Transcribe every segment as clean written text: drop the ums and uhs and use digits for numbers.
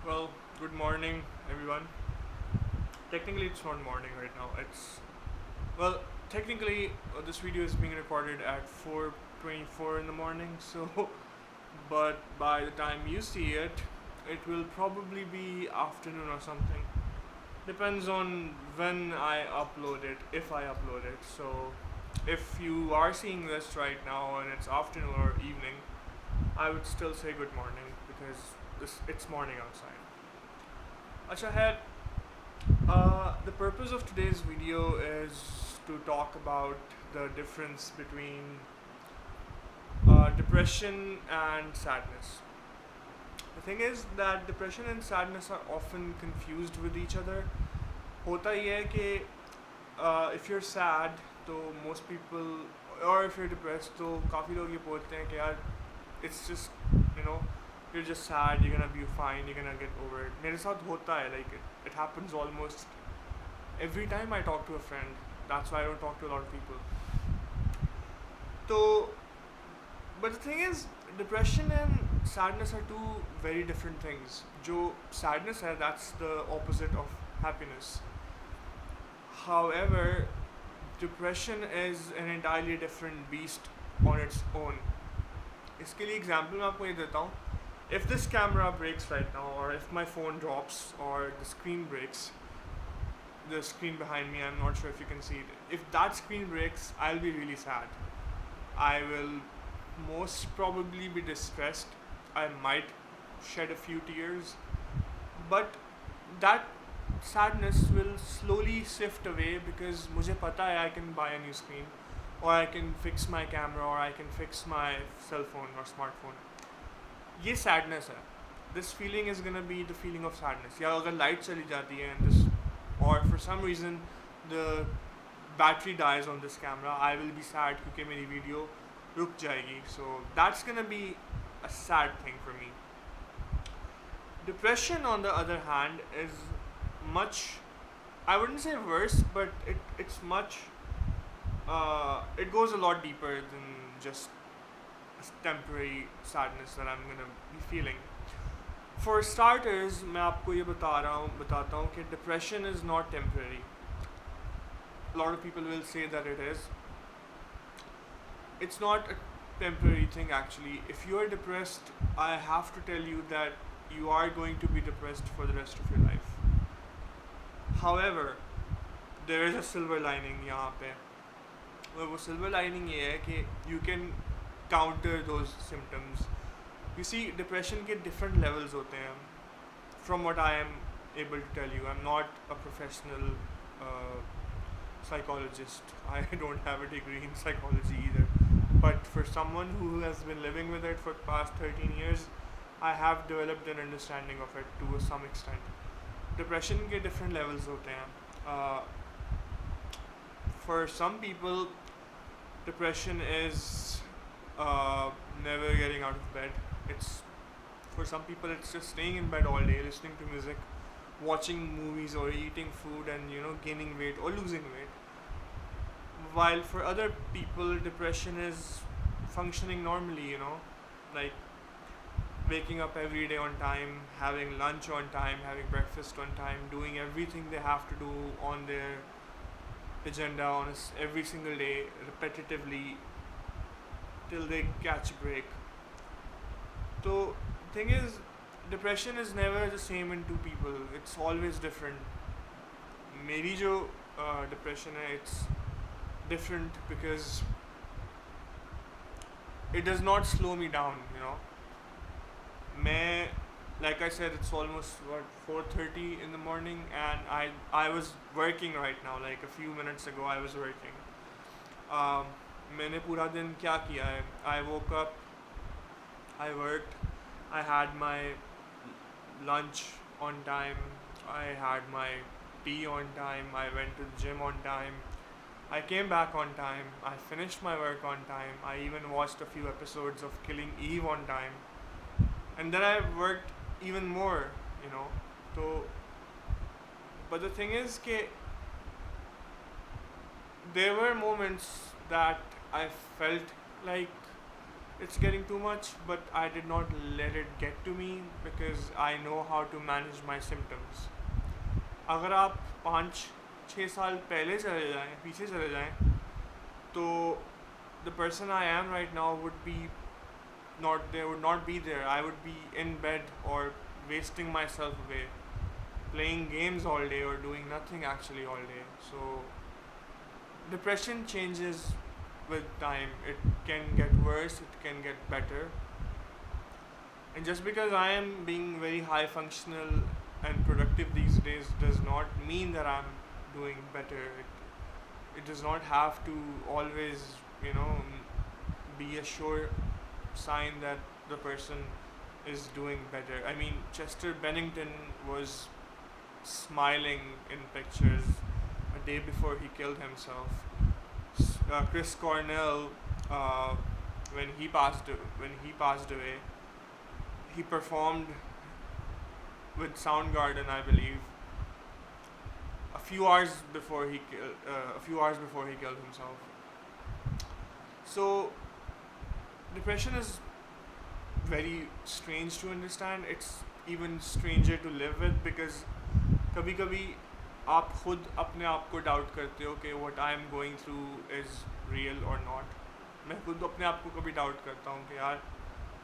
Well, good morning, everyone. Technically, it's not morning right now. Well, technically, this video is being recorded at 4:24 in the morning. So, but by the time you see it, it will probably be afternoon or something. Depends on when I upload it, if I upload it. So, if you are seeing this right now and it's afternoon or evening, I would still say good morning because it's morning outside. Acha, the purpose of today's video is to talk about the difference between depression and sadness. The thing is that depression and sadness are often confused with each other. होता ये है कि if you're sad तो most people or if you're depressed तो काफ़ी लोग ये बोलते हैं कि यार it's just you know you're just sad, you're gonna be fine, you're gonna get over it. मेरे साथ होता है, like it happens almost every time I talk to a friend. That's why I don't talk to a lot of people. So, but the thing is, depression and sadness are two very different things. जो sadness है, that's the opposite of happiness. However, depression is an entirely different beast on its own. इसके लिए example मैं आपको ये देता हूँ. If this camera breaks right now, or if my phone drops, or the screen breaks, the screen behind me, I'm not sure if you can see it. If that screen breaks, I'll be really sad. I will most probably be distressed. I might shed a few tears, but that sadness will slowly sift away because मुझे पता है I can buy a new screen, or I can fix my camera, or I can fix my cell phone or smartphone. ये sadness है. This feeling is gonna be the feeling of sadness. या अगर light चली जाती है and this, or for some reason the battery dies on this camera, I will be sad क्योंकि मेरी video रुक जाएगी. So that's gonna be a sad thing for me. Depression, on the other hand, is much, I wouldn't say worse, but it's much, it goes a lot deeper than just a temporary sadness that I'm gonna be feeling. For starters, मैं आपको ये बताता हूँ कि depression is not temporary. A lot of people will say that it is. It's not a temporary thing actually. If you are depressed, I have to tell you that you are going to be depressed for the rest of your life. However, there is a silver lining यहाँ पे. और वो silver lining ये है कि you can counter those symptoms. You see, depression के different levels होते हैं. From what I am able to tell you, I'm not a professional psychologist. I don't have a degree in psychology either. But for someone who has been living with it for the past 13 years, I have developed an understanding of it to some extent. Depression के different levels होते हैं. For some people, depression is never getting out of bed. It's, for some people, it's just staying in bed all day, listening to music, watching movies, or eating food, and gaining weight or losing weight. While for other people, depression is functioning normally. Like waking up every day on time, having lunch on time, having breakfast on time, doing everything they have to do on their agenda on every single day, repetitively, till they catch a break. So, thing is, depression is never the same in two people. It's always different. मेरी जो depression है, it's different because it does not slow me down. मैं, like I said, it's almost 4:30 in the morning, and I was working right now. Like a few minutes ago, I was working. मैंने पूरा दिन क्या किया है? I woke up, I worked, I had my lunch on time, I had my tea on time, I went to the gym on time, I came back on time, I finished my work on time, I even watched a few episodes of Killing Eve on time, and then I worked even more. So, but the thing is that there were moments that I felt like it's getting too much, but I did not let it get to me because I know how to manage my symptoms. अगर आप 5-6 साल पहले चले जाएं, पीछे चले जाएं, तो the person I am right now would be not there, would not be there. I would be in bed or wasting myself away, playing games all day or doing nothing actually all day. So depression changes with time. It can get worse, it can get better. And just because I am being very high functional and productive these days does not mean that I'm doing better. It does not have to always, be a sure sign that the person is doing better. I mean, Chester Bennington was smiling in pictures a day before he killed himself. Chris Cornell, uh, when he passed away, he performed with Soundgarden, I believe, a few hours before he killed himself. So depression is very strange to understand. It's even stranger to live with because कभी कभी आप खुद अपने आप को doubt करते हो कि what I am going through is real or not. मैं खुद अपने आप को कभी डाउट करता हूँ कि यार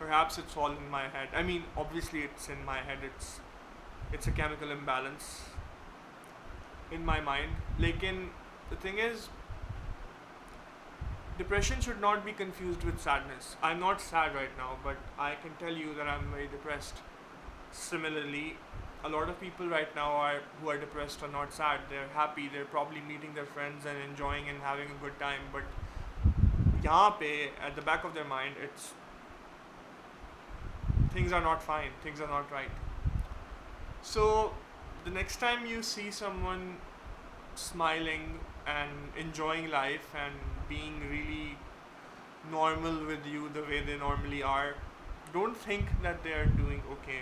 perhaps it's all in my head. I mean, obviously it's in my head. It's a chemical imbalance in my mind. लेकिन the thing is, depression should not be confused with sadness. I'm not sad right now, but I can tell you that I'm very depressed. Similarly, a lot of people right now who are depressed are not sad. They're happy. They're probably meeting their friends and enjoying and having a good time. But यहाँ पे, at the back of their mind, it's things are not fine. Things are not right. So the next time you see someone smiling and enjoying life and being really normal with you the way they normally are, don't think that they are doing okay.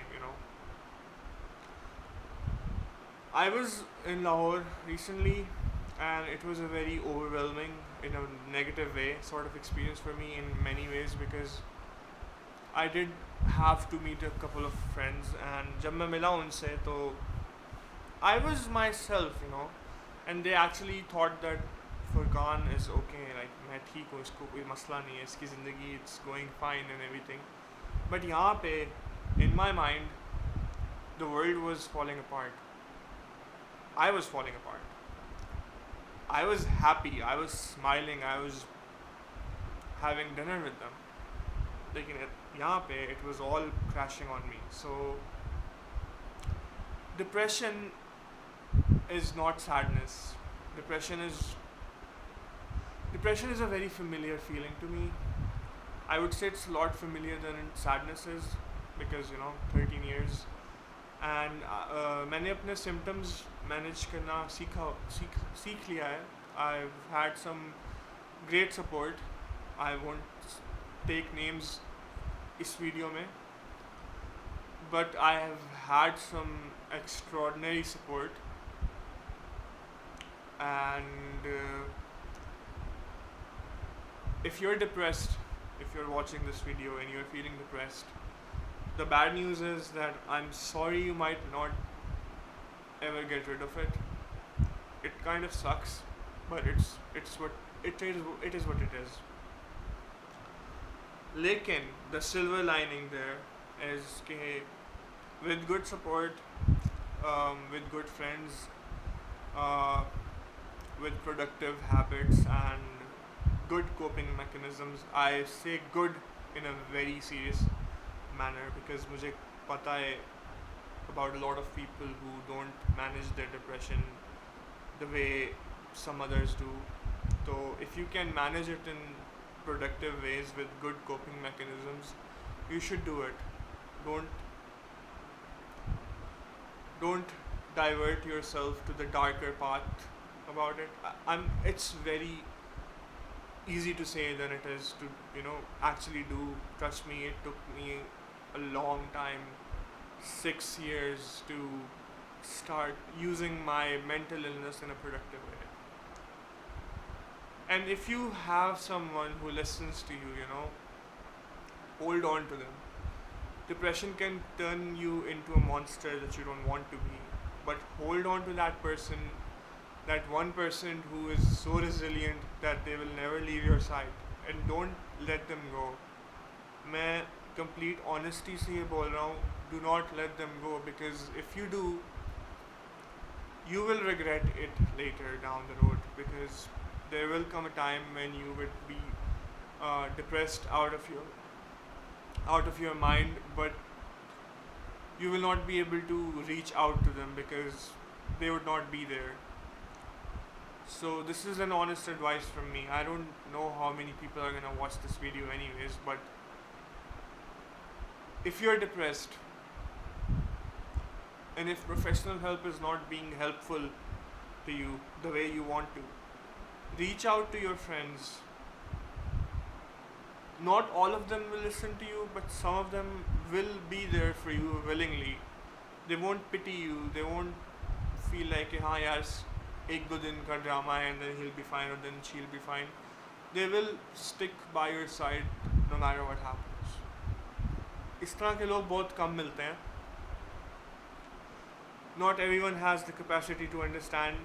I was in Lahore recently and it was a very overwhelming, in a negative way, sort of experience for me in many ways because I did have to meet a couple of friends and जब मैं मिला उनसे तो I was myself, and they actually thought that Furqan is okay, like मैं ठीक हूँ, इसको कोई मसला नहीं है, इसकी ज़िंदगी it's going fine and everything. But यहाँ पे, in my mind, the world was falling apart. I was falling apart. I was happy, I was smiling, I was having dinner with them. लेकिन यहाँ पे it was all crashing on me. So depression is not sadness. Depression is a very familiar feeling to me. I would say it's a lot familiar than sadness is because 13 years. And मैंने अपने symptoms manage करना सीख लिया है. I've had some great support. I won't take names इस video में, but I have had some extraordinary support. And if you're depressed, if you're watching this video and you're feeling depressed, the bad news is that I'm sorry you might not ever get rid of it. It kind of sucks, but it's what it is. It is what it is. Lekin the silver lining there is कि with good support, with good friends, with productive habits and good coping mechanisms. I say good in a very serious manner because मुझे पता है about a lot of people who don't manage their depression the way some others do. So if you can manage it in productive ways with good coping mechanisms, you should do it. Don't divert yourself to the darker path about it. It's very easy to say than it is to actually do. Trust me, it took me a long time, 6 years, to start using my mental illness in a productive way. And if you have someone who listens to you, hold on to them. Depression can turn you into a monster that you don't want to be, but hold on to that person, that one person who is so resilient that they will never leave your side, and don't let them go. मैं complete honesty से ये बोल रहा हूँ, do not let them go, because if you do, you will regret it later down the road, because there will come a time when you would be depressed out of your mind, but you will not be able to reach out to them because they would not be there. So this is an honest advice from me. I don't know how many people are gonna watch this video anyways, but if you're depressed and if professional help is not being helpful to you the way you want to, reach out to your friends. Not all of them will listen to you, but some of them will be there for you willingly. They won't pity you, they won't feel like, हाँ यार एक दो दिन का drama है and then he'll be fine or then she'll be fine. They will stick by your side no matter what happens. इस तरह के लोग बहुत कम मिलते हैं. Not everyone has the capacity to understand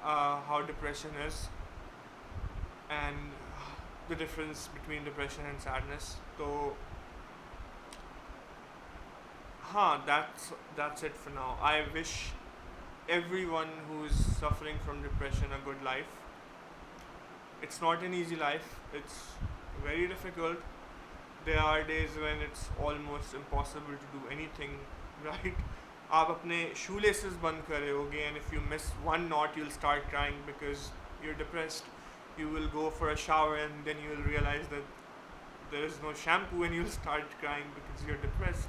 how depression is and the difference between depression and sadness. So, that's it for now. I wish everyone who is suffering from depression a good life. It's not an easy life. It's very difficult. There are days when it's almost impossible to do anything right. आप अपने shoelaces बंद कर रहे होगे, and if you miss one knot, you'll start crying because you're depressed. You will go for a shower and then you will realize that there is no shampoo and you'll start crying because you're depressed.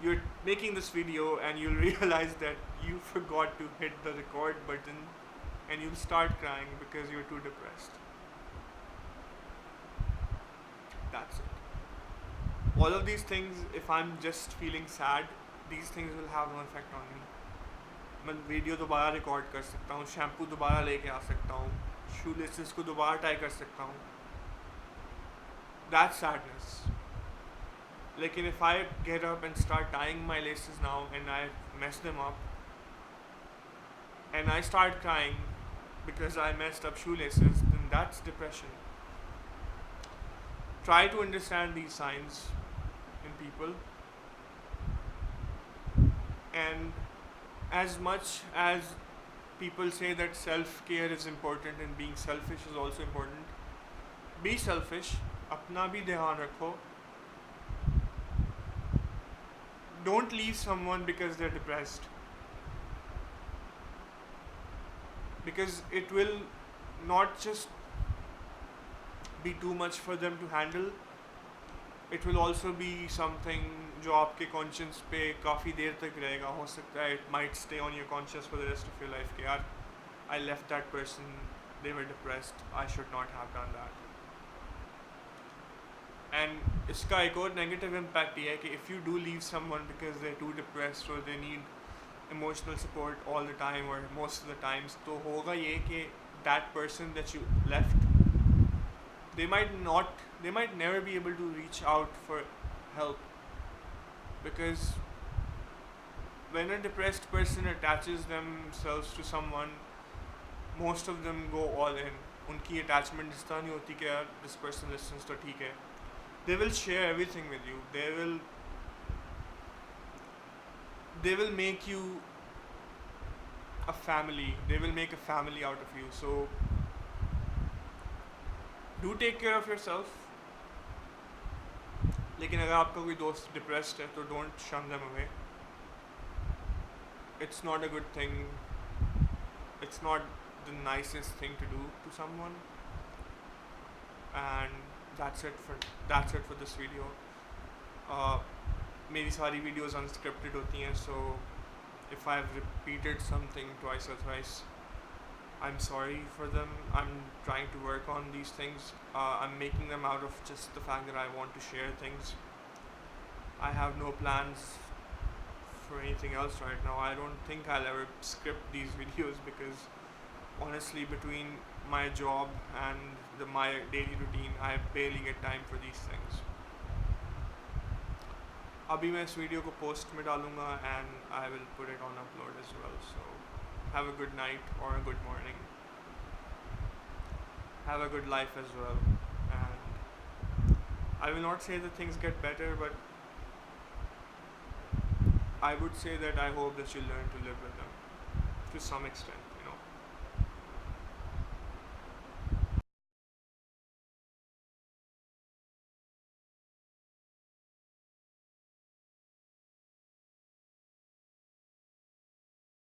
You're making this video and you'll realize that you forgot to hit the record button and you'll start crying because you're too depressed. That's it. All of these things, if I'm just feeling sad, these things will have no effect on me. मैं video दोबारा record कर सकता हूँ, shampoo दोबारा लेके आ सकता हूँ, shoe laces को दोबारा टाई कर सकता हूँ. That's sadness. लेकिन if I get up and start tying my laces now and I mess them up and I start crying because I messed up shoelaces, then that's depression. Try to understand these signs in people, and as much as people say that self-care is important and being selfish is also important, be selfish, अपना भी ध्यान रखो. Don't leave someone because they're depressed, because it will not just be too much for them to handle. It will also be something जो आपके conscience पे काफ़ी देर तक रहेगा. हो सकता है it might stay on your conscience for the rest of your life कि यार I left that person, they were depressed, I should not have done that. And इसका एक और negative impact ये है कि if you do leave someone because they're too depressed or they need emotional support all the time or most of the times, तो होगा ये कि that person that you left, they might never be able to reach out for help, because when a depressed person attaches themselves to someone, most of them go all in. उनकी attachment इस तरह नहीं होती कि यार this person listens तो ठीक है. They will share everything with you. They will make you a family. They will make a family out of you. So do take care of yourself. लेकिन अगर आपका कोई दोस्त depressed है तो don't shun them away. It's not a good thing. It's not the nicest thing to do to someone. And that's it for this video. मेरी सारी videos unscripted होती हैं, so if I've repeated something twice or thrice, I'm sorry for them. I'm trying to work on these things. I'm making them out of just the fact that I want to share things. I have no plans for anything else right now. I don't think I'll ever script these videos because honestly, between my job and my daily routine, I barely get time for these things. अभी मैं इस video को post में डालूँगा and I will put it on upload as well. So have a good night or a good morning. Have a good life as well. And I will not say that things get better, but I would say that I hope that you learn to live with them to some extent.